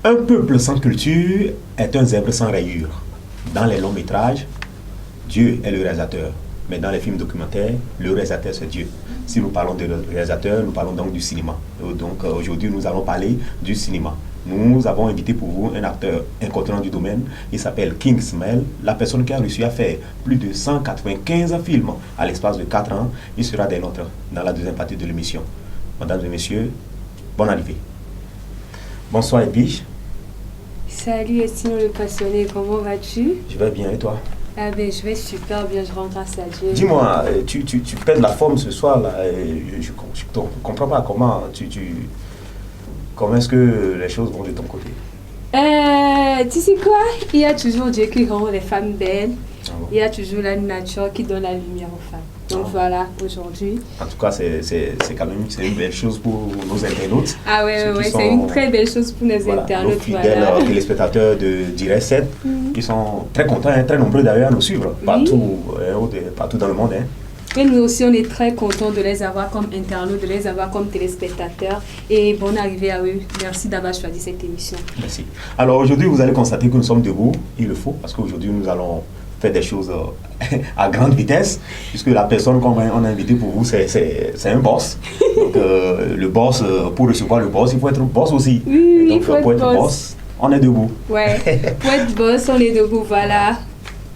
Un peuple sans culture est un zèbre sans rayures. Dans les longs métrages, Dieu est le réalisateur. Mais dans les films documentaires, le réalisateur c'est Dieu. Si nous parlons de réalisateur, nous parlons donc du cinéma. Donc aujourd'hui, nous allons parler du cinéma. Nous avons invité pour vous un acteur incontournable du domaine. Il s'appelle King Smell. La personne qui a réussi à faire plus de 195 films à l'espace de 4 ans. Il sera des nôtres dans la deuxième partie de l'émission. Mesdames et messieurs, bonne arrivée. Bonsoir Edwige. Salut Estino le passionné, comment vas-tu? Je vais bien et toi? Ah ben je vais super bien, je rends grâce à Dieu. Dis-moi, tu perds la forme ce soir là. Je ne comprends pas comment est-ce que les choses vont de ton côté? Tu sais quoi? Il y a toujours Dieu qui rend les femmes belles. Ah bon? Il y a toujours la nature qui donne la lumière aux femmes. Donc voilà, aujourd'hui. En tout cas, c'est quand même une belle chose pour nos internautes. Ah ouais, c'est une très belle chose pour nos internautes. Nos fidèles téléspectateurs de Direct 7, qui sont très contents, très nombreux d'ailleurs à nous suivre partout dans le monde. Et nous aussi, on est très contents de les avoir comme internautes, de les avoir comme téléspectateurs. Et bonne arrivée à eux. Merci d'avoir choisi cette émission. Merci. Alors aujourd'hui, vous allez constater que nous sommes debout. Il le faut, parce qu'aujourd'hui, nous allons faire des choses à grande vitesse, puisque la personne qu'on a invitée pour vous, c'est un boss. Donc le boss, pour recevoir le boss, il faut être boss aussi. Oui, donc, il faut être boss. On est debout. Ouais, pour être boss, on est debout, voilà.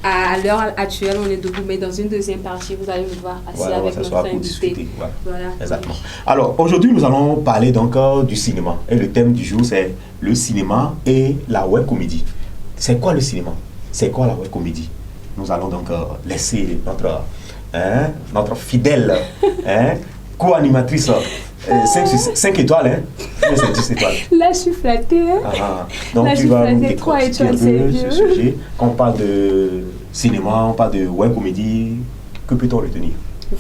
À l'heure actuelle, on est debout, mais dans une deuxième partie, vous allez me voir assis avec notre invité. Voilà. Exactement. Alors, aujourd'hui, nous allons parler donc du cinéma. Et le thème du jour, c'est le cinéma et la web comédie. C'est quoi le cinéma? C'est quoi la web comédie? Nous allons donc laisser notre fidèle co-animatrice 5 étoiles, 10 étoiles. Là, je suis flattée. Donc, là, tu vas nous décortiquer un peu ce sujet. Quand on parle de cinéma, on parle de web comédie, que peut-on retenir?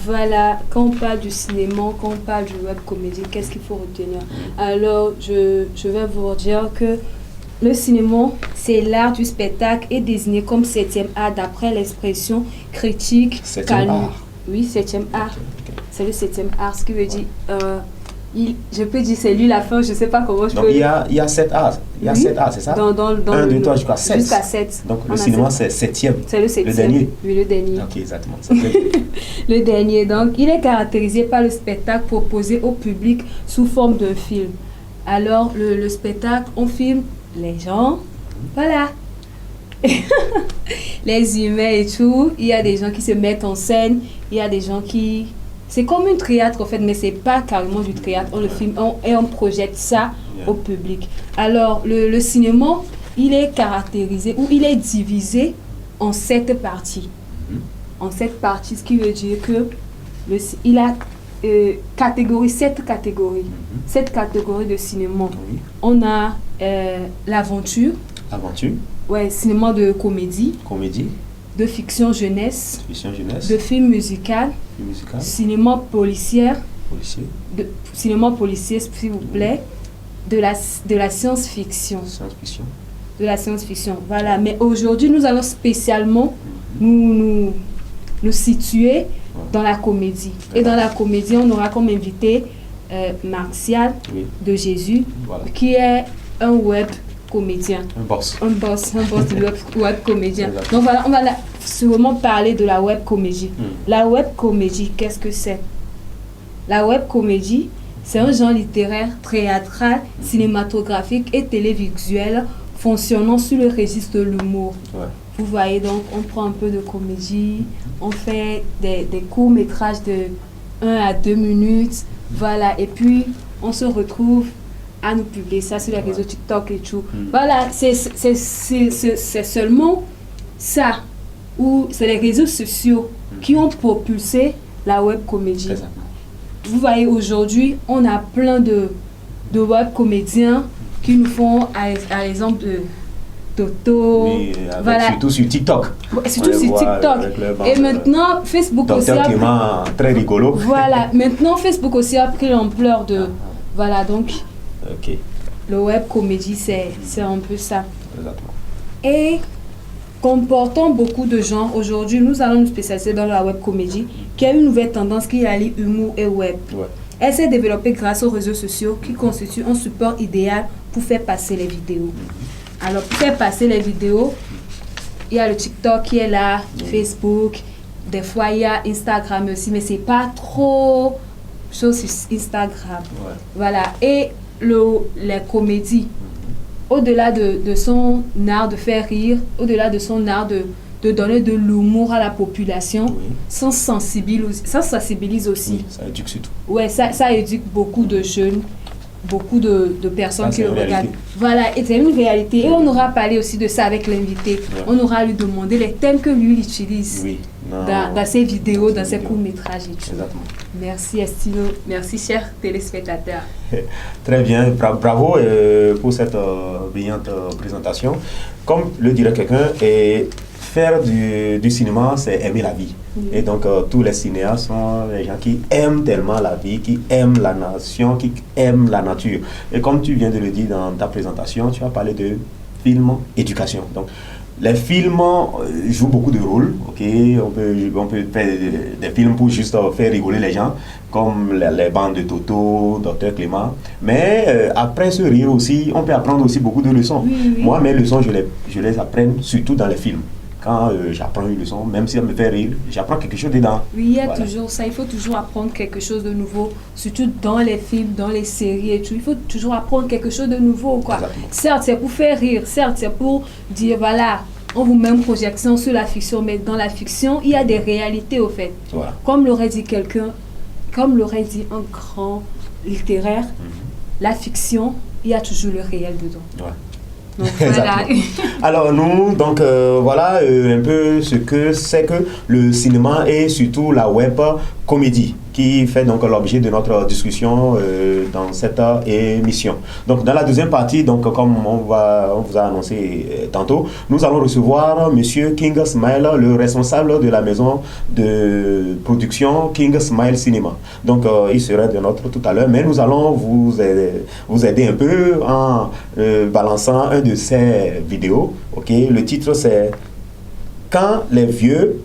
Voilà, quand on parle du cinéma, quand on parle du web comédie, qu'est-ce qu'il faut retenir? Alors, je vais vous dire que le cinéma, c'est l'art du spectacle et désigné comme 7e art d'après l'expression critique. 7e art? Oui, 7e art. Okay. C'est le 7e art, ce qui veut dire, je peux dire c'est lui la fin, je ne sais pas comment je peux... Donc il y a 7 arts, il y a 7 arts, c'est ça? Dans 1, 2, 3 jusqu'à 7. Jusqu'à 7. Donc le cinéma c'est 7e. C'est le 7e. Le dernier? Oui, le dernier. Ok, exactement. Le dernier, donc il est caractérisé par le spectacle proposé au public sous forme d'un film. Alors le spectacle, on filme les gens, voilà. Les humains et tout, il y a des gens qui se mettent en scène, il y a des gens qui... C'est comme un théâtre en fait, mais c'est pas carrément du théâtre, on le filme et on projette ça au public. Alors le cinéma, il est caractérisé ou il est divisé en 7 parties. En 7 parties, ce qui veut dire que il a 7 catégories. 7 catégories de cinéma. On a l'aventure. Aventure. Ouais, cinéma de comédie. Comédie. De fiction jeunesse. Fiction jeunesse. De film musical. Musical. Cinéma policier. Policier. Cinéma policier, s'il vous plaît. De la science-fiction. Science-fiction. De la science-fiction, voilà. Mais aujourd'hui, nous allons spécialement nous situer dans la comédie. Et dans la comédie, on aura comme invité Martial de Jésus, qui est un web comédien. Un boss du web comédien. Donc voilà, on va sûrement parler de la web comédie. La web comédie, qu'est-ce que c'est? La web comédie, c'est un genre littéraire, théâtral, cinématographique et télévisuel fonctionnant sur le registre de l'humour. Vous voyez, donc on prend un peu de comédie, on fait des courts-métrages de 1 à 2 minutes, voilà, et puis on se retrouve à nous publier ça sur les réseaux TikTok et tout. Voilà, c'est seulement ça, ou c'est les réseaux sociaux qui ont propulsé la web comédie. Vous voyez, aujourd'hui, on a plein de web comédiens qui nous font, à l'exemple de Toto, voilà. Surtout sur TikTok. Surtout sur TikTok. Et maintenant, Facebook aussi a pris... très rigolo. Voilà, maintenant Facebook aussi a pris l'ampleur de... Voilà, donc... Le web comédie, c'est un peu ça. Exactement. Et comportant beaucoup de gens, aujourd'hui, nous allons nous spécialiser dans la web comédie, qui a une nouvelle tendance qui allie humour et web. Elle s'est développée grâce aux réseaux sociaux qui constituent un support idéal pour faire passer les vidéos. Alors, pour faire passer les vidéos, il y a le TikTok qui est là, Facebook, des fois il y a Instagram aussi, mais c'est pas trop chose sur Instagram. Ouais. Voilà. Et les comédies, au-delà de son art de faire rire, au-delà de son art de donner de l'humour à la population, Oui. ça sensibilise aussi. Oui, ça éduque surtout. Ouais, ça éduque beaucoup de jeunes, beaucoup de personnes Ça, qui c'est le une regardent. réalité. Voilà, et c'est une réalité. Et on aura parlé aussi de ça avec l'invité. Ouais. On aura lui demandé les thèmes que lui il utilise Oui. Non. dans ses vidéos, dans ses Vidéo. courts-métrages et tout. Exactement. Merci Estino, merci chers téléspectateurs. Très bien, bravo pour cette brillante présentation. Comme le dirait quelqu'un, faire du cinéma, c'est aimer la vie. Et donc, tous les cinéastes sont les gens qui aiment tellement la vie, qui aiment la nation, qui aiment la nature. Et comme tu viens de le dire dans ta présentation, tu as parlé de film éducation. Donc, les films jouent beaucoup de rôles, ok? On peut faire des films pour juste faire rigoler les gens, comme les bandes de Toto, Dr Clément. Mais après ce rire aussi, on peut apprendre aussi beaucoup de leçons. Oui. Moi, mes leçons, je les apprends surtout dans les films. Quand j'apprends une leçon, même si elle me fait rire, j'apprends quelque chose dedans. Oui, il y a Voilà. toujours ça. Il faut toujours apprendre quelque chose de nouveau, surtout dans les films, dans les séries et tout. Il faut toujours apprendre quelque chose de nouveau, quoi. Exactement. Certes, c'est pour faire rire. Certes, c'est pour dire, voilà, on vous met une projection sur la fiction, mais dans la fiction, il y a des réalités, au fait. Voilà. Comme l'aurait dit quelqu'un, comme l'aurait dit un grand littéraire, la fiction, il y a toujours le réel dedans. Ouais. Donc voilà. Alors nous, donc voilà un peu ce que c'est que le cinéma et surtout la web comédie qui fait donc l'objet de notre discussion dans cette émission. Donc dans la deuxième partie, donc comme on vous a annoncé tantôt, nous allons recevoir Monsieur King Smile, le responsable de la maison de production King Smile Cinéma. Donc il sera de notre tout à l'heure, mais nous allons vous aider un peu en balançant un de ces vidéos. Ok, le titre c'est Quand les vieux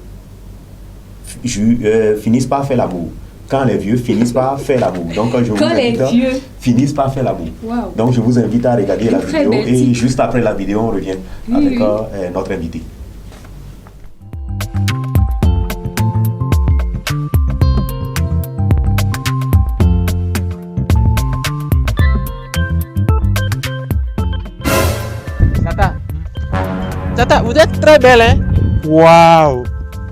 finissent par faire l'amour. Quand les vieux finissent par faire l'amour. Donc, je vous Quand les invite vieux finissent par faire l'amour. Wow. Donc, je vous invite à regarder la Très vidéo belle et titre. juste après la vidéo, on revient Oui, avec oui. notre invité. Tata, vous êtes très belle, hein? Waouh!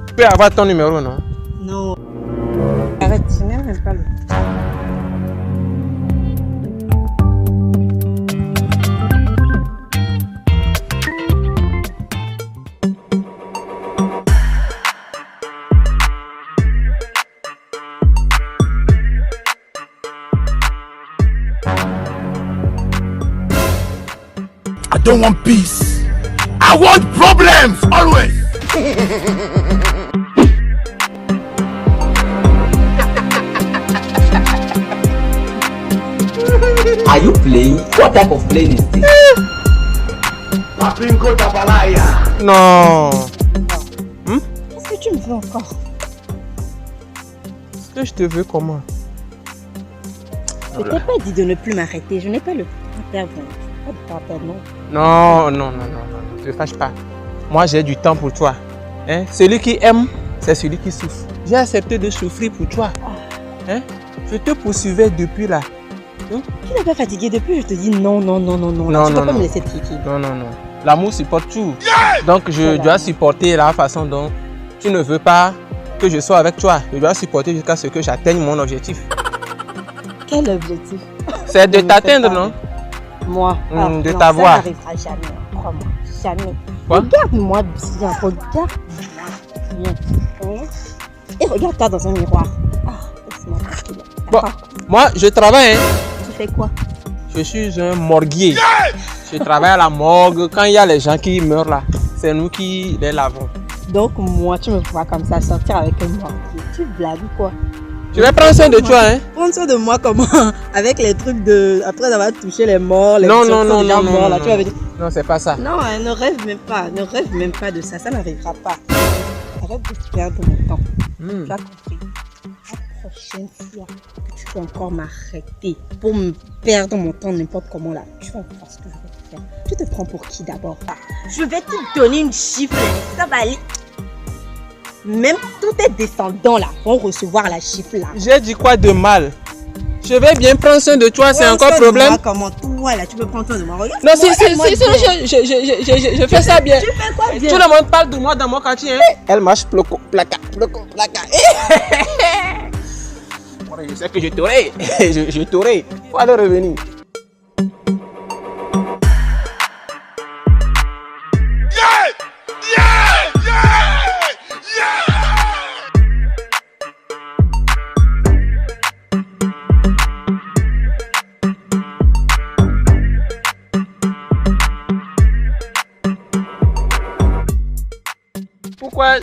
Je peux avoir ton numéro, non? Non. Arrête, je n'aime même pas le. I don't want peace. I want problems always. Are you playing? What type of plane is this? Papinko Tabalaya. Non! Qu'est-ce que tu me veux encore? Est-ce que je te veux comment? Je t'ai pas dit de ne plus m'arrêter. Je n'ai pas le pardon. Pas de pardon, non. Non, non, non, non, non, ne te fâche pas. Moi, j'ai du temps pour toi. Hein? Celui qui aime, c'est celui qui souffre. J'ai accepté de souffrir pour toi. Hein? Je te poursuivais depuis là. Tu n'es pas fatigué depuis, je te dis non, non, non, non, non. Non, Tu peux non, pas non. me laisser triquer. Non, non, non. L'amour supporte tout. Donc, je Voilà. dois supporter la façon dont tu ne veux pas que je sois avec toi. Je dois supporter jusqu'à ce que j'atteigne mon objectif. Quel objectif? C'est de Ne me fais t'atteindre, pas non? Moi, de non, t'avoir. Ça n'arrivera jamais, crois-moi. Jamais. Quoi? Regarde-moi bien, regarde-moi bien. Hein? Et regarde-toi dans un miroir. Ah, laisse-moi tranquille. Bon, D'accord. moi, je travaille, hein. Tu fais quoi? Je suis un morguier. Je travaille à la morgue. Quand il y a les gens qui meurent là, c'est nous qui les lavons. Donc moi, tu me vois comme ça, sortir avec un mortier. Tu blagues ou quoi? Je vais prendre soin de toi, hein. Prendre soin de moi comment? Avec les trucs de... Après avoir touché les morts, les Non, gens non, non, déjà non, morts, non, là, non. tu vas me dire... Non, c'est pas ça. Non, hein, ne rêve même pas. Ne rêve même pas de ça. Ça n'arrivera pas. Arrête de perdre mon temps. Hmm. Tu as compris. La prochaine fois que tu tu peux encore m'arrêter pour me perdre mon temps n'importe comment là. Tu vas voir ce que je vais te faire. Tu te prends pour qui d'abord? Je vais te donner une chiffre. Ça va aller. Même tous tes descendants là vont recevoir la chiffre là. J'ai dit quoi de mal? Je vais bien prendre soin de toi, c'est encore problème. Moi, comment toi là, tu peux prendre soin de moi? Regarde, Non, si, je fais ça bien. Tu fais quoi bien? Tout le monde parle de moi dans mon quartier. Hein? Elle marche ploco, placa. Je sais que je t'aurai. Je t'aurai. Faut aller revenir. Pourquoi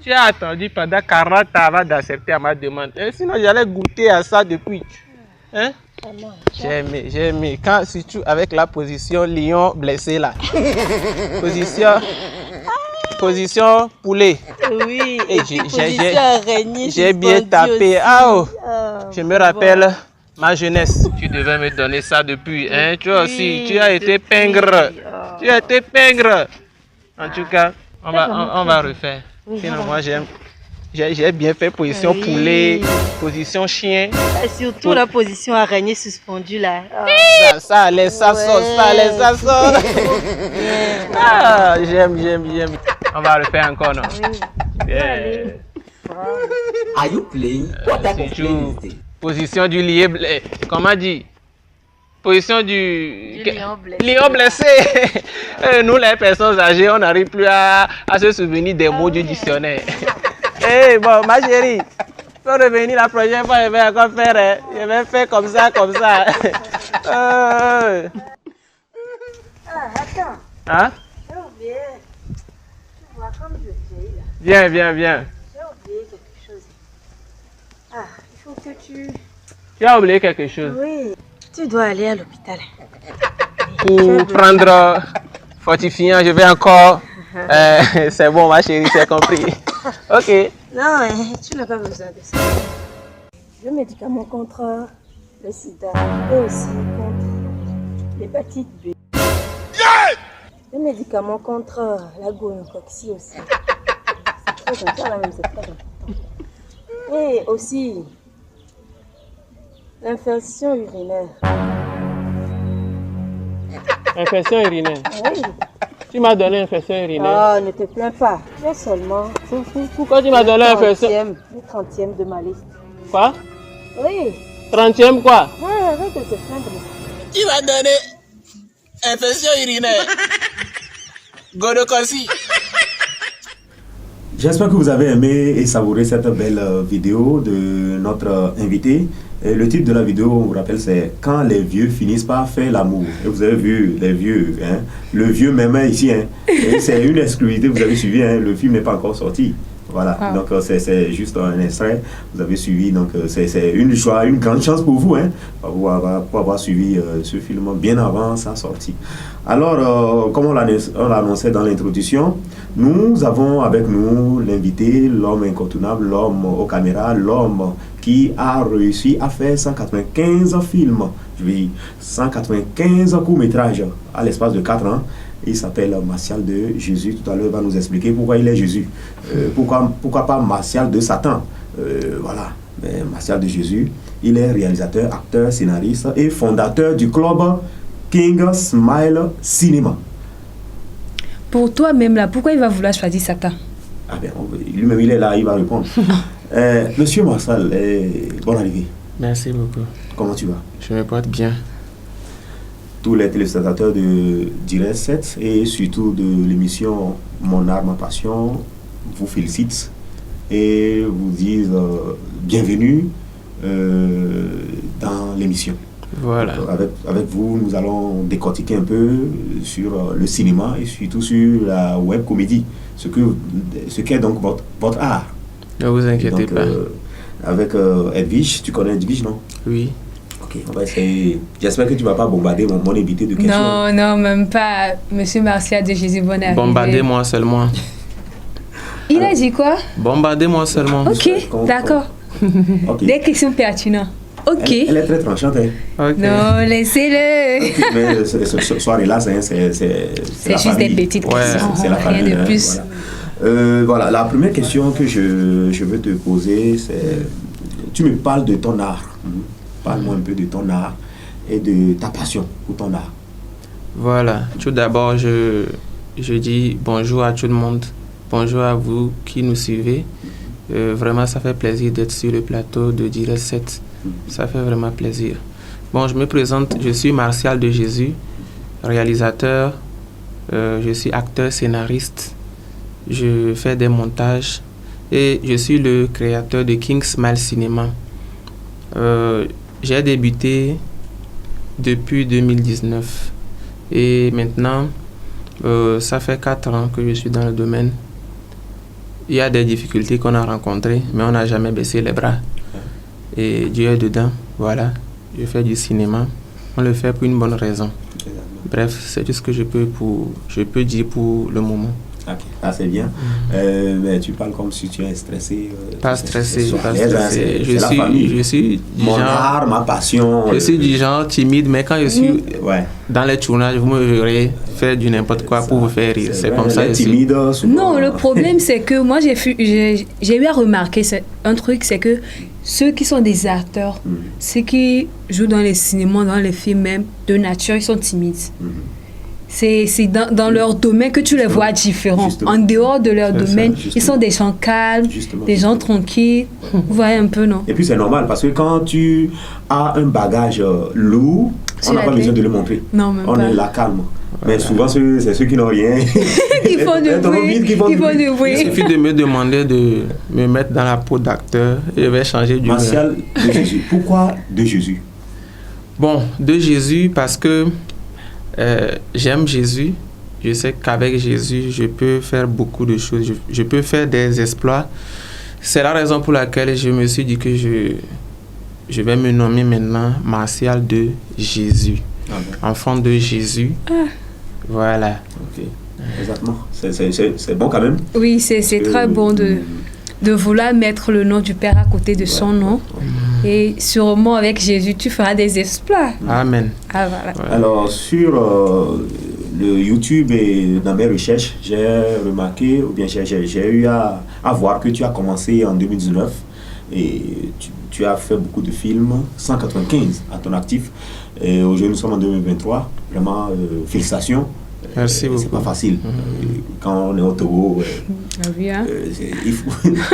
tu as attendu pendant 40 ans avant d'accepter à ma demande? Sinon, j'allais goûter à ça depuis. Hein? J'ai aimé. Quand, surtout avec la position lion blessé là. Position poulet. Oui, et position araignée. J'ai bien tapé. Je me rappelle ma jeunesse. Tu devais me donner ça depuis. Hein? Toi aussi, tu as été pingre. Tu as été pingre. En tout cas, on va refaire. Sinon, moi, j'ai bien fait position poulet, position chien. Et surtout la position araignée suspendue là. Ça allait, ça sort. J'aime. On va refaire encore, non? Yeah. Are you playing? What type of playing is this? Position du lion, comment dit? Position du lion blessé. Nous, les personnes âgées, on n'arrive plus à se souvenir des mots du dictionnaire. Bon, ma chérie, faut revenir la prochaine fois, je vais encore faire. Je vais faire comme ça. Attends. Hein? J'ai oublié. Tu vois, comme je vieillis là. Viens. J'ai oublié quelque chose. Il faut que tu... Tu as oublié quelque chose? Oui. Tu dois aller à l'hôpital. Pour prendre fortifiant, je vais encore. C'est bon, ma chérie, c'est compris. Ok. Non, tu n'as pas besoin de ça. Le médicament contre le sida et aussi contre l'hépatite B. Le médicament contre la gonococcie aussi. C'est très important, même, c'est très important. Et aussi l'infection urinaire. Infection urinaire? Oui. Tu m'as donné infection urinaire? Oh, ne te plains pas. J'ai seulement... Pourquoi tu m'as donné infection? Le 30e de ma liste. Quoi? Oui. 30e quoi? Oui, arrête de te plaindre. Tu m'as donné infection urinaire. Gonococcie. J'espère que vous avez aimé et savouré cette belle vidéo de notre invité. Et le titre de la vidéo, on vous rappelle, c'est « Quand les vieux finissent par faire l'amour ». Et vous avez vu les vieux, hein? Le vieux même ici. Hein? C'est une exclusivité, vous avez suivi, hein? Le film n'est pas encore sorti. Voilà, donc c'est juste un extrait, vous avez suivi, donc c'est une joie, une grande chance pour vous, hein, pour avoir suivi ce film bien avant sa sortie. Alors, comme on l'annonçait dans l'introduction, nous avons avec nous l'invité, l'homme incontournable, l'homme aux caméras, l'homme qui a réussi à faire 195 films, je veux dire 195 courts-métrages à l'espace de 4 ans. Il s'appelle Martial de Jésus. Tout à l'heure, il va nous expliquer pourquoi il est Jésus. Pourquoi pas Martial de Satan. Voilà, mais Martial de Jésus. Il est réalisateur, acteur, scénariste et fondateur du club King Smile Cinema. Pour toi-même, là, pourquoi il va vouloir choisir Satan? Ah bien, lui-même, il est là, il va répondre. Monsieur Martial, bonne arrivée. Merci beaucoup. Comment tu vas? Je me porte bien. Tous les téléspectateurs de Direct 7 et surtout de l'émission Mon Art, Ma Passion vous félicitent et vous disent bienvenue dans l'émission. Voilà. Donc, avec vous, nous allons décortiquer un peu sur le cinéma et surtout sur la web comédie, ce qu'est donc votre art. Ne vous inquiétez pas. Avec Edwige, tu connais Edwige, non? Oui. Ok, on va essayer. J'espère que tu ne vas pas bombarder mon invité de questions. Non, même pas. Monsieur Martial de Jésus, bonne arrivée. Bombardez-moi seulement. Il a dit quoi? Bombardez-moi seulement. Ok, d'accord. Okay. Des questions pertinentes. Ok. Elle est très tranchante. Hein. Ok. Non, laissez-le. Mais ce soir-là, c'est C'est juste des petites questions. C'est la Rien famille, de hein, plus. voilà. Voilà, la première question que je veux te poser, c'est... Tu me parles de ton art. Parle-moi un peu de ton art et de ta passion pour ton art. Voilà. Tout d'abord, je dis bonjour à tout le monde. Bonjour à vous qui nous suivez. Vraiment, ça fait plaisir d'être sur le plateau de Direct 7. Ça fait vraiment plaisir. Bon, je me présente, je suis Martial de Jésus, réalisateur. Je suis acteur, scénariste. Je fais des montages et je suis le créateur de King Smile Cinéma. J'ai débuté depuis 2019 et maintenant, ça fait 4 ans que je suis dans le domaine. Il y a des difficultés qu'on a rencontrées, mais on n'a jamais baissé les bras. Et Dieu est dedans, voilà. Je fais du cinéma. On le fait pour une bonne raison. Bref, c'est tout ce que je peux dire pour le moment. Ok, ça c'est bien. Mais tu parles comme si tu es stressé. Pas stressé, pas C'est stressé. la famille. Je suis du Mon genre, art, ma passion. je suis du genre timide, mais quand je suis Ouais. dans les tournages, vous me verrez faire du n'importe quoi pour vous faire rire. C'est vrai, comme ça. les je suis. timides, souvent. Non, le problème, c'est que moi, j'ai eu à remarquer un truc, c'est que ceux qui sont des acteurs, ceux qui jouent dans les cinémas, dans les films même, de nature, ils sont timides. C'est dans leur domaine que tu les vois différents. Justement. En dehors de leur C'est ça, domaine, justement. ils sont des gens calmes, Justement. des gens tranquilles. Vous voyez un peu, non? Et puis c'est normal parce que quand tu as un bagage lourd, Sur on n'a la pas tête. besoin de le montrer. Non, même On pas. est là calme. Mais souvent, c'est ceux qui n'ont rien. Qui font du bruit. Qui font du Il bruit. suffit de me demander de me mettre dans la peau d'acteur et je vais changer du Martial de Jésus. Pourquoi de Jésus? Bon, de Jésus parce que j'aime Jésus. Je sais qu'avec Jésus, je peux faire beaucoup de choses. Je peux faire des exploits. C'est la raison pour laquelle je me suis dit que je vais me nommer maintenant Martial de Jésus. Enfant de Jésus. Voilà. Ok. Exactement. C'est bon quand même. Oui, c'est très bon de vouloir mettre le nom du Père à côté de son nom. Et sûrement avec Jésus, tu feras des exploits. Amen. Ah, voilà. Voilà. Alors, sur le YouTube et dans mes recherches, j'ai remarqué, ou bien j'ai eu à voir que tu as commencé en 2019 et tu as fait beaucoup de films, 195 à ton actif. Et aujourd'hui, nous sommes en 2023. Vraiment, félicitations. Merci beaucoup. C'est pas facile. Quand on est au Togo, il faut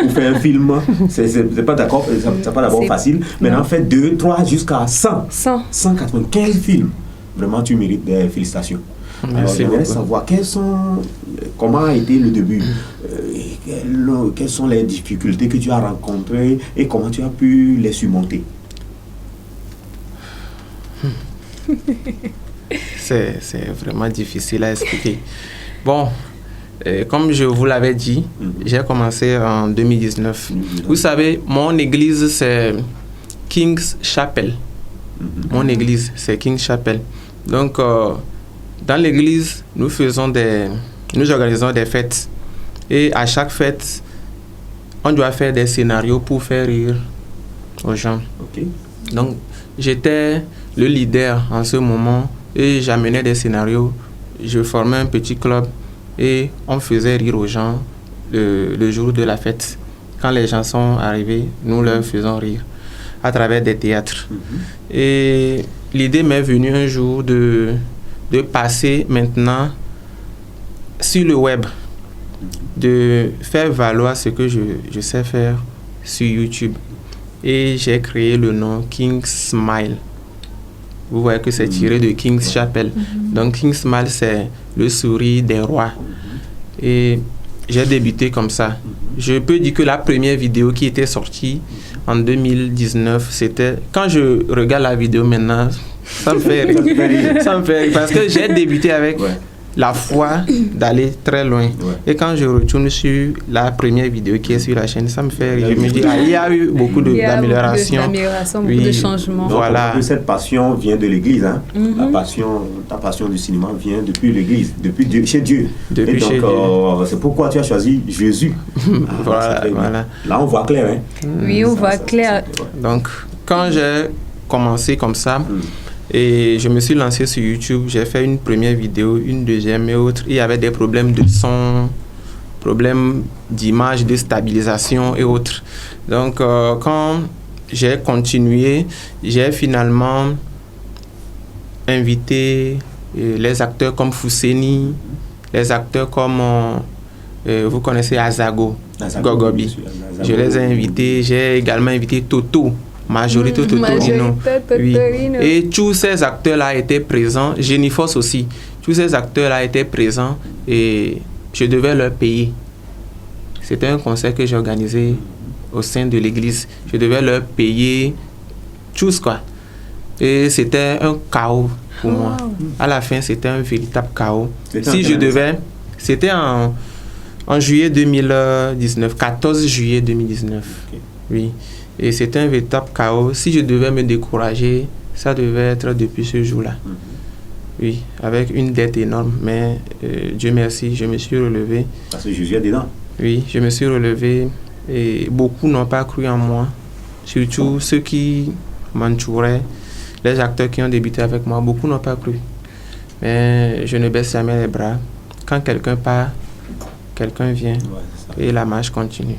faire un film. C'est pas d'accord, c'est pas d'abord facile. Maintenant, fait 2, 3 jusqu'à 100. 195 films. Vraiment, tu mérites des félicitations. Merci Alors, j'aimerais beaucoup. savoir comment a été le début, quelles sont les difficultés que tu as rencontrées et comment tu as pu les surmonter. C'est vraiment difficile à expliquer. Bon, comme je vous l'avais dit, j'ai commencé en 2019. Vous savez, mon église, c'est King's Chapel. Mon église, c'est King's Chapel. Donc, dans l'église, nous organisons des fêtes. Et à chaque fête, on doit faire des scénarios pour faire rire aux gens. Okay. Donc, j'étais le leader en ce moment et j'amenais des scénarios. Je formais un petit club et on faisait rire aux gens le jour de la fête. Quand les gens sont arrivés, nous leur faisons rire à travers des théâtres. Et l'idée m'est venue un jour de passer maintenant sur le web, de faire valoir ce que je sais faire sur YouTube. Et j'ai créé le nom King Smile. Vous voyez que c'est tiré de King's Chapel. Donc King Smile, c'est le sourire des rois. Et j'ai débuté comme ça. Je peux dire que la première vidéo qui était sortie en 2019, c'était... Quand je regarde la vidéo maintenant, ça me fait rire. Ça me fait rire parce que j'ai débuté avec la foi d'aller très loin. Et quand je retourne sur la première vidéo qui est sur la chaîne, ça me fait rire. Je me dis, il y a eu beaucoup d'améliorations. Beaucoup de changements. Voilà. Cette passion vient de l'église. Hein? Ta passion du cinéma vient depuis l'église, depuis Dieu, chez Dieu. Depuis et donc, c'est pourquoi tu as choisi Jésus. Voilà. Là, on voit clair. Hein? Oui, on voit clair. Donc, quand j'ai commencé comme ça, et je me suis lancé sur YouTube, j'ai fait une première vidéo, une deuxième et autre. Il y avait des problèmes de son, problèmes d'image, de stabilisation et autres. Donc, quand j'ai continué, j'ai finalement invité les acteurs comme Fousseni, les acteurs comme, vous connaissez Azago, Gogobi. Je les ai invités. J'ai également invité Toto. Majorité Totorino. Oui. Et tous ces acteurs-là étaient présents. Jennifer aussi. Tous ces acteurs-là étaient présents et je devais leur payer. C'était un concert que j'ai organisé au sein de l'église. Je devais leur payer tous, quoi. Et c'était un chaos pour moi. À la fin, c'était un véritable chaos. Si je devais... C'était en juillet 2019, 14 juillet 2019. Okay. Oui. Et c'était un véritable chaos. Si je devais me décourager, ça devait être depuis ce jour-là. Oui, avec une dette énorme. Mais Dieu merci, je me suis relevé. Parce que Jésus est dedans. Oui, je me suis relevé. Et beaucoup n'ont pas cru en moi. Surtout ceux qui m'entouraient, les acteurs qui ont débuté avec moi, beaucoup n'ont pas cru. Mais je ne baisse jamais les bras. Quand quelqu'un part, quelqu'un vient. Et la marche continue.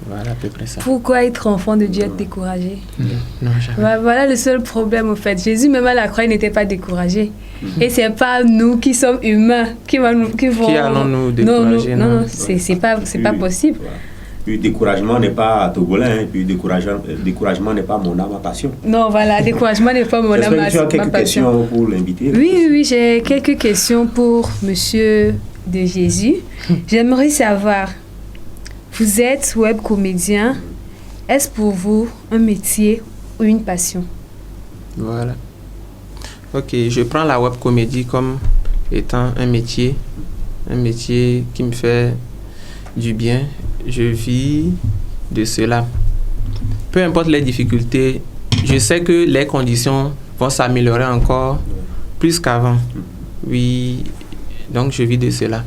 Voilà à peu près ça. Pourquoi être enfant de Dieu être découragé? Non, jamais. Voilà le seul problème au fait. Jésus même à la croix, il n'était pas découragé. Et c'est pas nous qui sommes humains qui allons nous décourager. Non, c'est pas possible. Puis découragement n'est pas togolais, puis découragement n'est pas mon âme à passion. Non, voilà, découragement n'est pas mon âme à passion. Tu as quelques questions pour l'invité? Oui, j'ai quelques questions pour Monsieur de Jésus. J'aimerais savoir, vous êtes web comédien, est-ce pour vous un métier ou une passion? Voilà. Ok, je prends la web comédie comme étant un métier qui me fait du bien. Je vis de cela. Peu importe les difficultés, je sais que les conditions vont s'améliorer encore plus qu'avant. Oui, donc je vis de cela.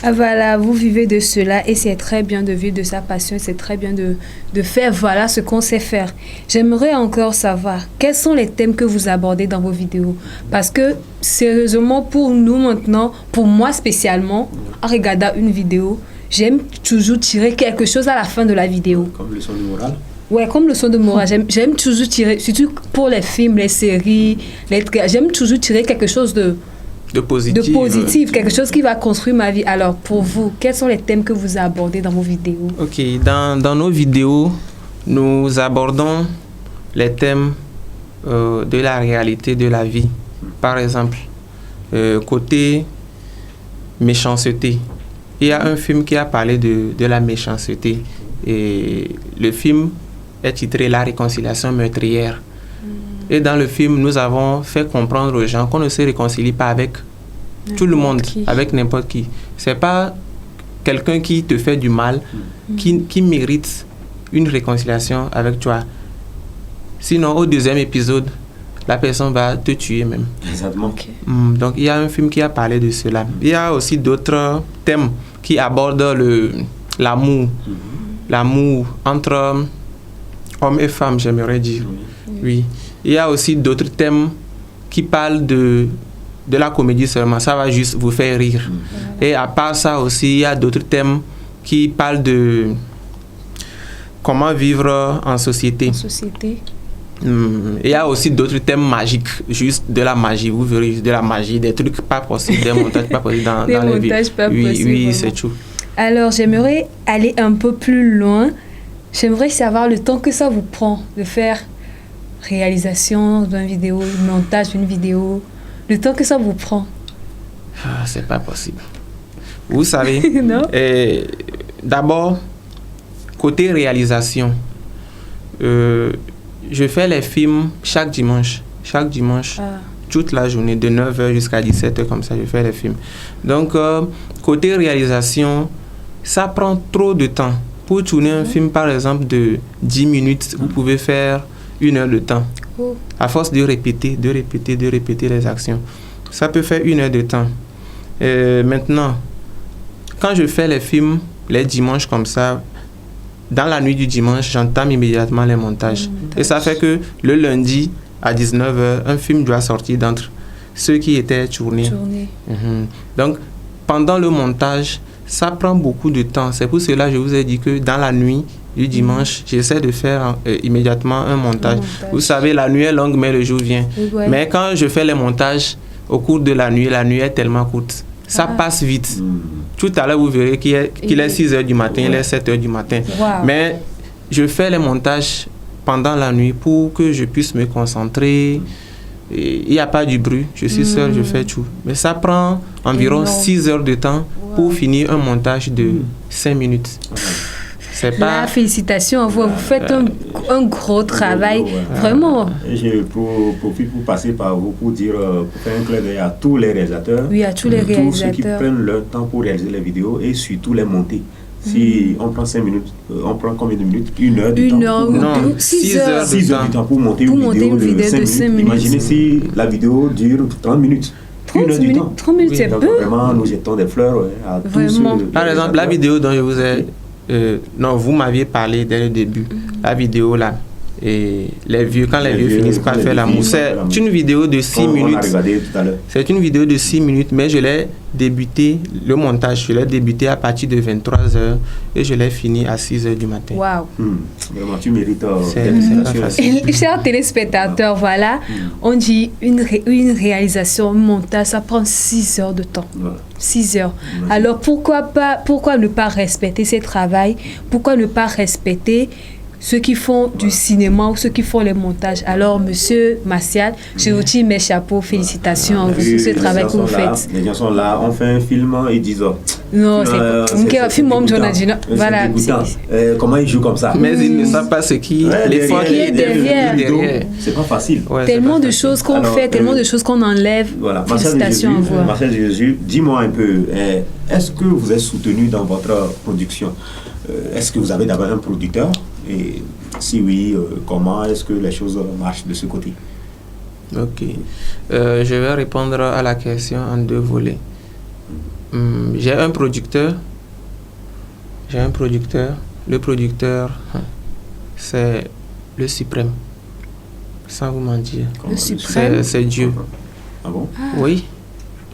Ah voilà, vous vivez de cela et c'est très bien de vivre de sa passion, c'est très bien de faire voilà ce qu'on sait faire. J'aimerais encore savoir quels sont les thèmes que vous abordez dans vos vidéos. Parce que sérieusement pour nous maintenant, pour moi spécialement, en regardant une vidéo, j'aime toujours tirer quelque chose à la fin de la vidéo. Comme leçon de morale? Ouais, comme leçon de morale. J'aime toujours tirer, surtout pour les films, les séries, j'aime toujours tirer quelque chose de positif, quelque chose qui va construire ma vie. Alors, pour vous, quels sont les thèmes que vous abordez dans vos vidéos? Ok, dans nos vidéos, nous abordons les thèmes de la réalité de la vie. Par exemple, côté méchanceté. Il y a un film qui a parlé de la méchanceté. Et le film est titré « La réconciliation meurtrière ». Et dans le film, nous avons fait comprendre aux gens qu'on ne se réconcilie pas avec tout le monde, avec n'importe qui. Ce n'est pas quelqu'un qui te fait du mal qui mérite une réconciliation avec toi. Sinon, au deuxième épisode, la personne va te tuer même. Exactement. Okay. Donc, il y a un film qui a parlé de cela. Il y a aussi d'autres thèmes qui abordent l'amour. L'amour entre hommes et femmes, j'aimerais dire. Oui. Il y a aussi d'autres thèmes qui parlent de la comédie seulement. Ça va juste vous faire rire. Et à part ça aussi, il y a d'autres thèmes qui parlent de comment vivre en société. Il y a aussi d'autres thèmes magiques, juste de la magie. Vous verrez juste de la magie, des trucs pas possibles, des montages pas possibles dans les montages pas possibles. Oui, c'est tout. Alors, j'aimerais aller un peu plus loin. J'aimerais savoir le temps que ça vous prend de faire réalisation d'une vidéo, montage d'une vidéo, le temps que ça vous prend. C'est pas possible. Vous savez, d'abord, côté réalisation, je fais les films chaque dimanche, toute la journée, de 9h jusqu'à 17h, comme ça, je fais les films. Donc, côté réalisation, ça prend trop de temps. Pour tourner un film, par exemple, de 10 minutes, vous pouvez faire 1 heure de temps. À force de répéter les actions. Ça peut faire 1 heure de temps. Maintenant, quand je fais les films, les dimanches comme ça, dans la nuit du dimanche, j'entame immédiatement les montages. Et ça fait que le lundi à 19h, un film doit sortir d'entre ceux qui étaient tournés. Donc, pendant le montage, ça prend beaucoup de temps. C'est pour cela que je vous ai dit que dans la nuit du dimanche, j'essaie de faire immédiatement un montage. Vous savez, la nuit est longue, mais le jour vient. Ouais. Mais quand je fais les montages au cours de la nuit est tellement courte. Ça passe vite. Tout à l'heure, vous verrez qu'il est 6h du matin, il est 7h du matin. Mais je fais les montages pendant la nuit pour que je puisse me concentrer. Il n'y a pas du bruit, je suis seul, je fais tout. Mais ça prend environ 6 heures de temps pour finir un montage de 5 minutes. C'est pas... Là, félicitations à vous, vous faites un gros travail, vraiment. Et je profite pour passer par vous pour dire, pour faire un clin d'œil à tous les réalisateurs. Oui, à tous les réalisateurs. Tous ceux qui prennent leur temps pour réaliser les vidéos et surtout les monter. Si on prend 5 minutes, on prend combien de minutes? 1 heure du temps? 1 heure ou 6 heures. 6 heures du temps pour monter une vidéo de 5 minutes. Imaginez si la vidéo dure 30 minutes. 30 minutes, c'est peu. Vraiment, nous jetons des fleurs à tous ceux. Par exemple, la vidéo dont je vous ai... non, vous m'aviez parlé dès le début. La vidéo là. Et quand les vieux finissent par faire l'amour. C'est une vidéo de 6 minutes. C'est une vidéo de 6 minutes, mais je l'ai débuté, le montage, je l'ai débuté à partir de 23h et je l'ai fini à 6h du matin. Waouh! Vraiment, tu mérites. Chers téléspectateurs, voilà, on dit une réalisation, un montage, ça prend 6 heures de temps. 6 heures. Alors pourquoi ne pas respecter ce travail? Pourquoi ne pas respecter ceux qui font du cinéma ou ceux qui font les montages? Alors, monsieur Martial, je vous tire mes chapeaux, félicitations à vous pour ce travail que vous faites. Les gens sont là, on fait un film, ils disent non, c'est un film, voilà. Comment ils jouent comme ça? Mais ils ne savent pas ce qui l'effort qui est derrière. C'est pas facile. Tellement de choses qu'on fait, tellement de choses qu'on enlève. Voilà. Félicitations à vous. Marcel Jésus, dis-moi un peu, est-ce que vous êtes soutenu dans votre production? Est-ce que vous avez d'abord un producteur? Et si oui, comment est-ce que les choses marchent de ce côté? Ok. Je vais répondre à la question en 2 volets. J'ai un producteur. Le producteur, c'est le suprême. Sans vous mentir. Le suprême? C'est Dieu. Ah bon? Oui.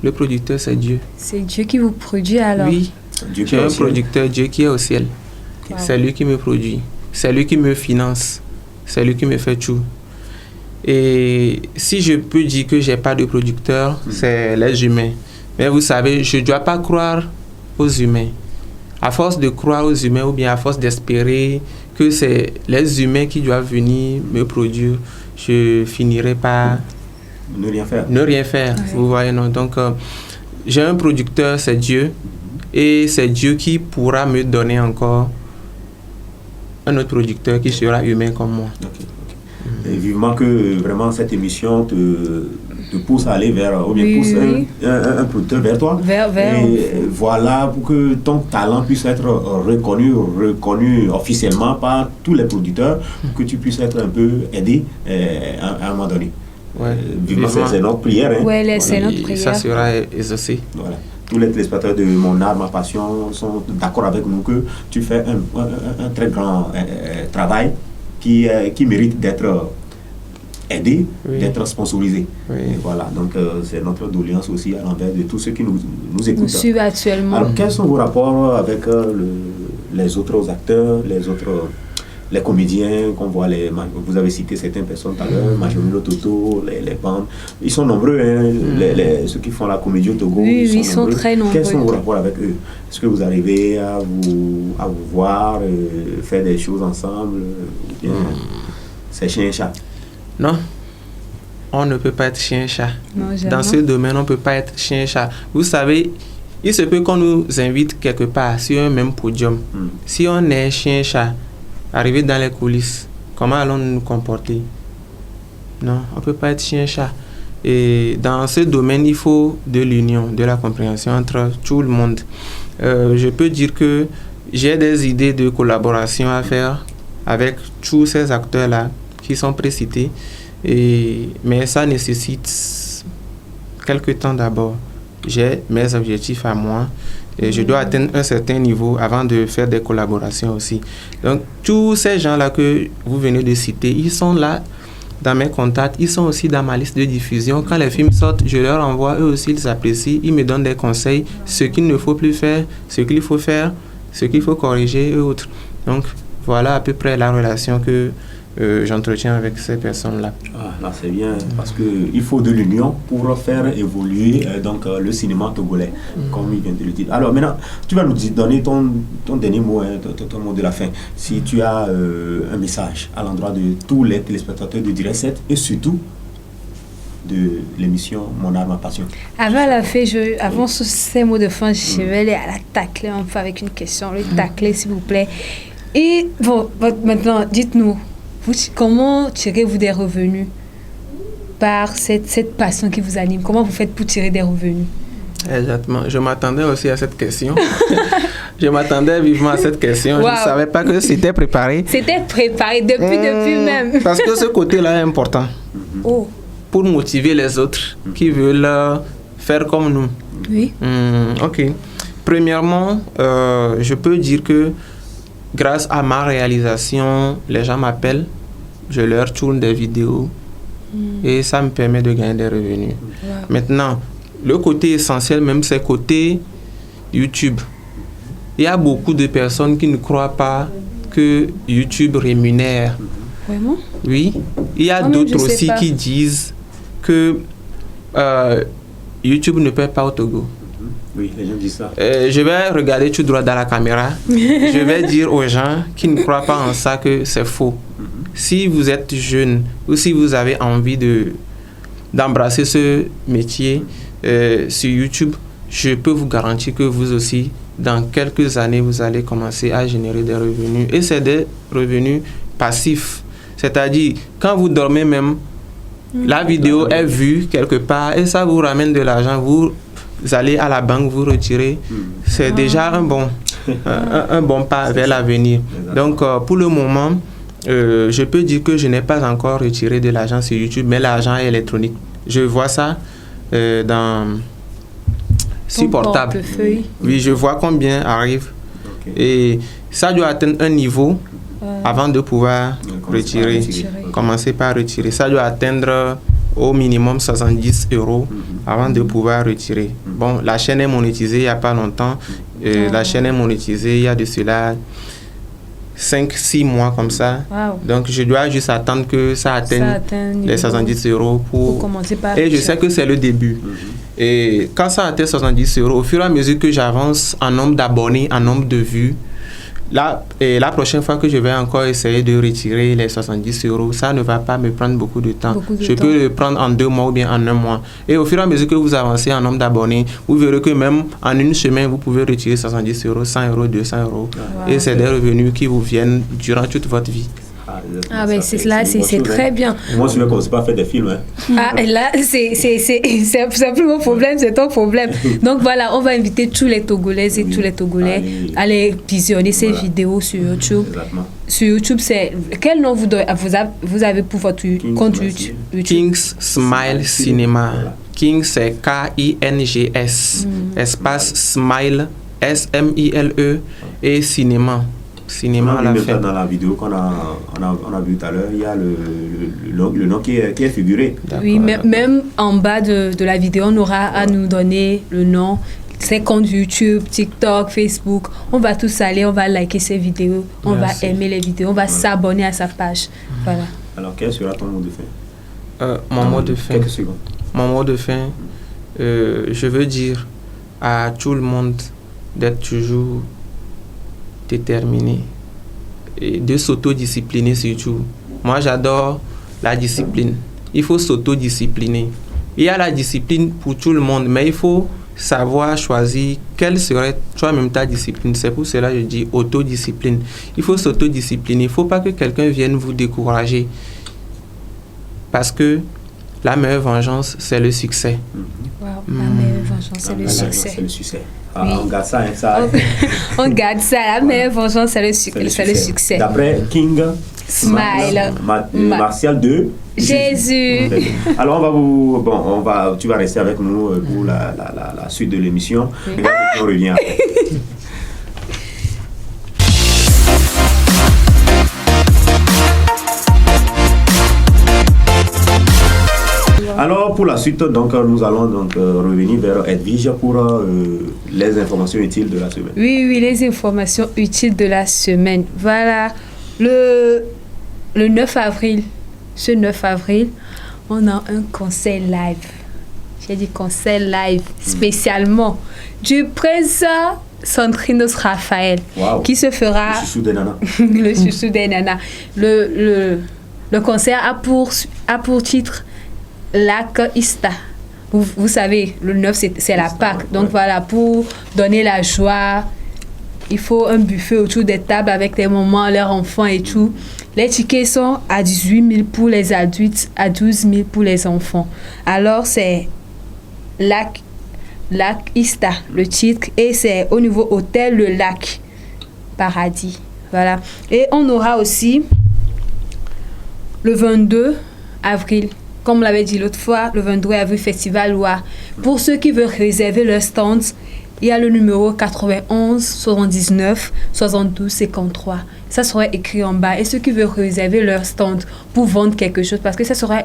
Le producteur, c'est Dieu. C'est Dieu qui vous produit alors? Oui. J'ai un producteur, Dieu qui est au ciel. Wow. C'est lui qui me produit. C'est lui qui me finance. C'est lui qui me fait tout. Et si je peux dire que j'ai pas de producteur, c'est les humains. Mais vous savez, je ne dois pas croire aux humains. À force de croire aux humains ou bien à force d'espérer que c'est les humains qui doivent venir me produire, je finirai par ne rien faire. Ouais. Vous voyez, non? Donc, j'ai un producteur, c'est Dieu. Et c'est Dieu qui pourra me donner encore un autre producteur qui sera humain comme moi. Okay. Et vivement que vraiment cette émission te pousse à aller vers, ou bien pousse un producteur vers toi. Et voilà, pour que ton talent puisse être reconnu officiellement par tous les producteurs, pour que tu puisses être un peu aidé à un moment donné. Ouais. Vivement, c'est notre prière. Hein. Ouais, c'est notre prière. Ça sera exaucé. Voilà. Tous les téléspectateurs de Mon Art, Ma Passion sont d'accord avec nous que tu fais un très grand travail qui mérite d'être aidé, d'être sponsorisé. Oui. Et voilà, donc c'est notre doléance aussi à l'envers de tous ceux qui nous écoutent. Nous suivent actuellement. Alors, quels sont vos rapports avec les autres acteurs, les comédiens qu'on voit, vous avez cité certaines personnes tout à l'heure, Majorino Toto, les bandes, ils sont nombreux, hein, ceux qui font la comédie au Togo. Oui, ils sont très nombreux. Quels sont vos rapports avec eux? Est-ce que vous arrivez à vous voir, faire des choses ensemble, ou bien c'est chien et chat? Non, on ne peut pas être chien et chat. Non, dans ce domaine, on ne peut pas être chien et chat. Vous savez, il se peut qu'on nous invite quelque part sur un même podium. Si on est chien et chat, arriver dans les coulisses, comment allons-nous nous comporter? Non, on ne peut pas être chien-chat. Et dans ce domaine, il faut de l'union, de la compréhension entre tout le monde. Je peux dire que j'ai des idées de collaboration à faire avec tous ces acteurs-là qui sont précités, mais ça nécessite quelque temps d'abord. J'ai mes objectifs à moi Et je dois atteindre un certain niveau avant de faire des collaborations aussi. Donc, tous ces gens-là que vous venez de citer, ils sont là dans mes contacts, ils sont aussi dans ma liste de diffusion. Quand les films sortent, je leur envoie, eux aussi, ils apprécient, ils me donnent des conseils, ce qu'il ne faut plus faire, ce qu'il faut faire, ce qu'il faut corriger et autres. Donc, voilà à peu près la relation que j'entretiens avec ces personnes-là. Ah, là, c'est bien, parce qu'il faut de l'union pour faire évoluer le cinéma togolais, comme il vient de le dire. Alors maintenant, tu vas nous donner ton dernier mot, ton mot de la fin. Si tu as un message à l'endroit de tous les téléspectateurs de Direct 7 et surtout de l'émission Mon art, ma passion. Avant la fin, avant ces mots de fin, je vais aller à la tacler un peu avec une question. Le tacler, s'il vous plaît. Et bon, maintenant, dites-nous, comment tirez-vous des revenus par cette passion qui vous anime? Comment vous faites pour tirer des revenus? Exactement. Je m'attendais aussi à cette question. Je m'attendais vivement à cette question. Wow. Je ne savais pas que c'était préparé. C'était préparé depuis même. Parce que ce côté-là est important. Oh. Pour motiver les autres qui veulent faire comme nous. Oui. Ok. Premièrement, je peux dire que grâce à ma réalisation, les gens m'appellent, je leur tourne des vidéos et ça me permet de gagner des revenus. Wow. Maintenant, le côté essentiel même, c'est côté YouTube. Il y a beaucoup de personnes qui ne croient pas que YouTube rémunère. Vraiment? Oui. Il y a d'autres aussi qui disent que YouTube ne paie pas au Togo. Oui, les gens disent ça. Je vais regarder tout droit dans la caméra. Je vais dire aux gens qui ne croient pas en ça que c'est faux. Si vous êtes jeune ou si vous avez envie d'embrasser ce métier sur YouTube, je peux vous garantir que vous aussi, dans quelques années, vous allez commencer à générer des revenus. Et c'est des revenus passifs. C'est-à-dire, quand vous dormez même, la vidéo est vue quelque part et ça vous ramène de l'argent. Vous allez à la banque, vous retirez. C'est déjà un bon pas vers l'avenir. Donc, pour le moment, je peux dire que je n'ai pas encore retiré de l'argent sur YouTube, mais l'argent est électronique. Je vois ça sur portable. Oui, je vois combien arrive. Et ça doit atteindre un niveau avant de pouvoir commencer par retirer. Ça doit atteindre au minimum 70 € avant de pouvoir retirer. Bon, la chaîne est monétisée il n'y a pas longtemps. La chaîne est monétisée il y a de cela 5-6 mois comme ça. Wow. Donc, je dois juste attendre que ça atteigne les 70 € pour commencer par et je sais que c'est le début. Et quand ça atteint 70 €, au fur et à mesure que j'avance en nombre d'abonnés, en nombre de vues, la prochaine fois que je vais encore essayer de retirer les 70 €, ça ne va pas me prendre beaucoup de temps. Je peux le prendre en 2 mois ou bien en 1 mois. Et au fur et à mesure que vous avancez en nombre d'abonnés, vous verrez que même en une semaine, vous pouvez retirer 70 €, 100 €, 200 €. Wow. Et c'est des revenus qui vous viennent durant toute votre vie. Ah ben c'est là, c'est très bien. Moi, je ne vais commencer pas à faire des films. Hein. Ah, et là, c'est plus mon problème, c'est ton problème. Donc voilà, on va inviter tous les Togolaises et tous les Togolais à aller visionner ces vidéos sur YouTube. Exactement. Sur YouTube, c'est quel nom vous avez pour votre compte YouTube? Kings Smile Cinema. Kings, c'est K-I-N-G-S. Espace Smile, S-M-I-L-E et Cinéma. Cinéma à la fin. Dans la vidéo qu'on a vu tout à l'heure, il y a le nom qui est figuré. Oui, même en bas de la vidéo, on aura à nous donner le nom, ses comptes YouTube, TikTok, Facebook. On va tous aller, on va liker ces vidéos, on va aimer les vidéos, on va s'abonner à sa page. Voilà. Alors, quel sera ton mot de fin? Mon mot de fin. Quelques secondes. Mon mot de fin, je veux dire à tout le monde d'être toujours déterminé et de s'autodiscipliner surtout. Moi, j'adore la discipline. Il faut s'autodiscipliner. Il y a la discipline pour tout le monde, mais il faut savoir choisir quelle serait toi-même ta discipline. C'est pour cela que je dis autodiscipline. Il faut s'autodiscipliner. Il ne faut pas que quelqu'un vienne vous décourager. Parce que la meilleure vengeance, c'est le succès. Wow, la meilleure vengeance, c'est le succès. C'est le succès. Oui. On garde ça. On garde ça. La meilleure vengeance, c'est le succès. D'après King Smile. Martial de Jésus. Alors tu vas rester avec nous pour la suite de l'émission. Et on revient après. Alors pour la suite, donc nous allons donc revenir vers Edwige pour les informations utiles de la semaine. Oui, les informations utiles de la semaine. Voilà, le 9 avril, ce 9 avril, on a un concert live. J'ai dit concert live spécialement du prince Sandrinos Raphaël, qui se fera... Le chouchou des nanas. Le chouchou des nanas. Le concert a pour titre Lac Ista. Vous savez, le 9, c'est la Pâque. Donc voilà, pour donner la joie, il faut un buffet autour des tables avec les mamans, leurs enfants et tout. Les tickets sont à 18 000 pour les adultes, à 12 000 pour les enfants. Alors, c'est Lac Ista, le titre, et c'est au niveau hôtel Le Lac Paradis. Voilà. Et on aura aussi le 22 avril. Comme on l'avait dit l'autre fois, le 22 avril, Festival Loire. Pour ceux qui veulent réserver leur stand, il y a le numéro 91 79 72 53. Ça sera écrit en bas. Et ceux qui veulent réserver leur stand pour vendre quelque chose, parce que ça sera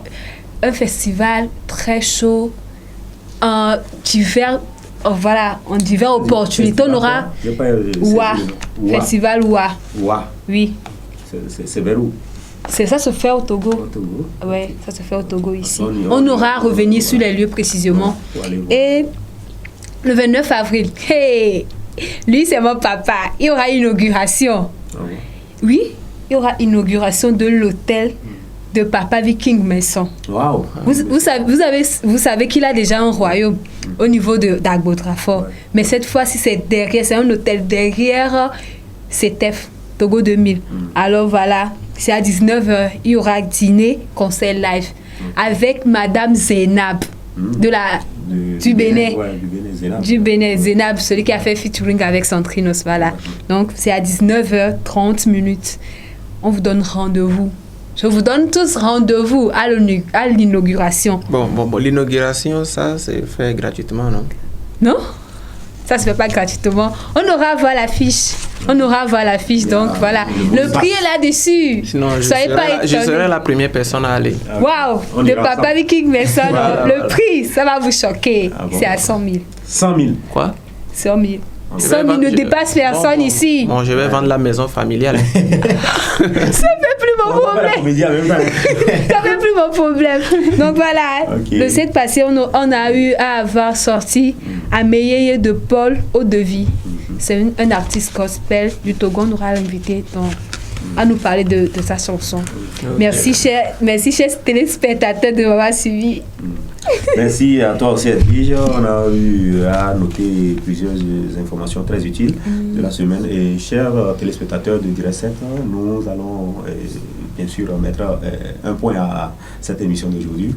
un festival très chaud, en divers opportunités. On aura Festival Loire. Oui. C'est vers où? Ça se fait au Togo. Oui, ça se fait au Togo ici. On aura à revenir sur les lieux précisément. Et le 29 avril, lui c'est mon papa, il y aura inauguration. Oui, il y aura inauguration de l'hôtel de Papa Viking Maison. Wow. Vous savez qu'il a déjà un royaume au niveau d'Agbo Trafford. Mais cette fois-ci, c'est un hôtel derrière CETEF, Togo 2000. Alors voilà. C'est à 19h, il y aura dîner, concert live avec Madame Zénab du Bénin. Du Bénin, Zénab, celui qui a fait featuring avec Sandrinos. Voilà. Donc, c'est à 19h30. On vous donne rendez-vous. Je vous donne tous rendez-vous à l'inauguration. Bon, l'inauguration, ça, c'est fait gratuitement, non? Non? Ça ne se fait pas gratuitement. On aura à voir l'affiche. Donc voilà. Le prix est là-dessus. Sinon, je serai la première personne à aller. Waouh! De Papa Viking Maison. Le prix, ça va vous choquer. C'est à 100 000. 100 000. Quoi? 100 000. 100 000 ne dépasse personne ici. Bon, je vais vendre la maison familiale. Ça ne fait plus mon problème. Donc voilà, le 7 passé, on a eu à avoir sorti Ameyeye de Paul Audevi. C'est un artiste gospel du Togo. On aura l'invité à nous parler de sa chanson. Merci, chers téléspectateurs de m'avoir suivi. Merci à toi aussi, Edwige. On a eu à noter plusieurs informations très utiles de la semaine. Et chers téléspectateurs de Direct 7, nous allons bien sûr mettre un point à cette émission d'aujourd'hui.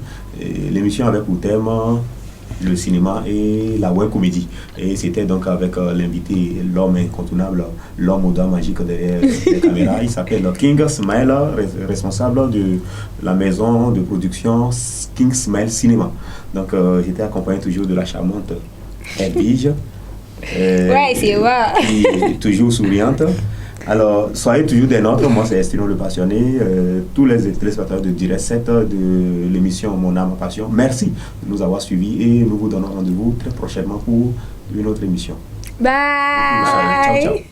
L'émission avait pour thème le cinéma et la web comédie. Et c'était donc avec l'invité, l'homme incontournable, l'homme aux dents magiques derrière les caméras. Il s'appelle King Smile, responsable de la maison de production King Smile Cinéma. Donc j'étais accompagné toujours de la charmante Edwige. Ouais, c'est vrai. Qui est toujours souriante. Alors, soyez toujours des nôtres. Moi, c'est Estino le Passionné. Tous les téléspectateurs de Direct 7 de l'émission Mon âme, ma passion, merci de nous avoir suivis et nous vous donnons rendez-vous très prochainement pour une autre émission. Bye. Ciao, ciao.